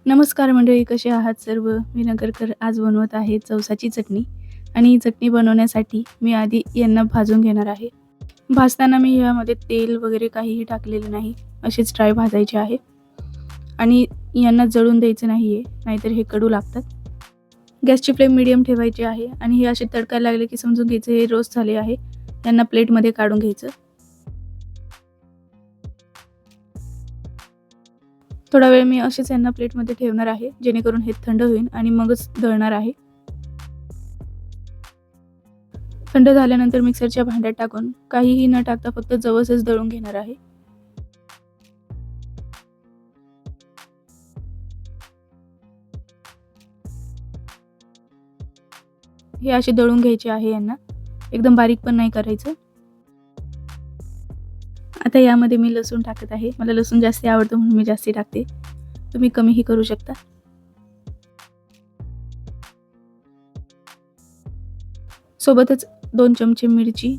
नमस्कार मंडळी, कसे आहात सर्व? मी नगरकर आज बनवत आहे जवसाची चटणी आणि ही चटणी बनवण्यासाठी मी आधी यांना भाजून घेणार आहे. भाजताना मी यामध्ये तेल वगैरे काहीही टाकलेलं नाही. असेच ड्राय भाजायचे आहे आणि यांना जळून द्यायचं नाही आहे, नाहीतर हे कडू लागतात. गॅसची फ्लेम मीडियम ठेवायची आहे आणि हे असे तडकायला लागले की समजून घ्यायचं हे रोस्ट झाले आहे. यांना प्लेटमध्ये काढून घ्यायचं. थोडा वेळ मी असेच यांना प्लेटमध्ये ठेवणार आहे, जेणेकरून हे थंड होईल आणि मगच दळणार आहे. थंड झाल्यानंतर मिक्सरच्या भांड्यात टाकून काहीही न टाकता फक्त जवसच दळून घेणार आहे. हे असे दळून घ्यायचे आहे यांना. एकदम बारीक पण नाही करायचं. आता यामध्ये मी लसूण टाकत आहे. मला लसूण जास्त आवडतं म्हणून मी जास्ती टाकते. तुम्ही कमीही करू शकता. सोबतच 2 चमचे मिरची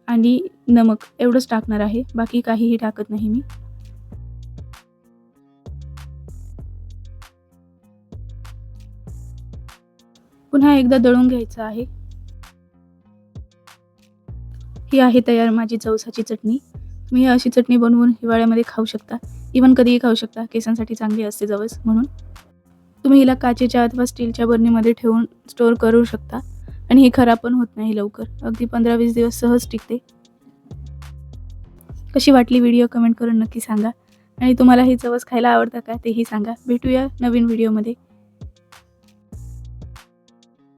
आणि नमक एवढंच टाकणार आहे. बाकी काहीही टाकत नाही मी. पुन्हा एकदा दळून घ्यायचं आहे. ही आहे तयार माझी जवसाची चटणी. तुम्ही अशी चटणी बनवून हिवाळ्यामध्ये खाऊ शकता. इव्हन कधीही खाऊ शकता. केसांसाठी चांगली असते जवस म्हणून. तुम्ही हिला काचेच्या अथवा स्टीलच्या बरणीमध्ये ठेवून स्टोअर करू शकता आणि ही खराब पण होत नाही लवकर. अगदी 15-20 दिवस सहज टिकते. कशी वाटली व्हिडिओ कमेंट करून नक्की सांगा आणि तुम्हाला ही जवस खायला आवडतं का तेही सांगा. भेटूया नवीन व्हिडिओमध्ये.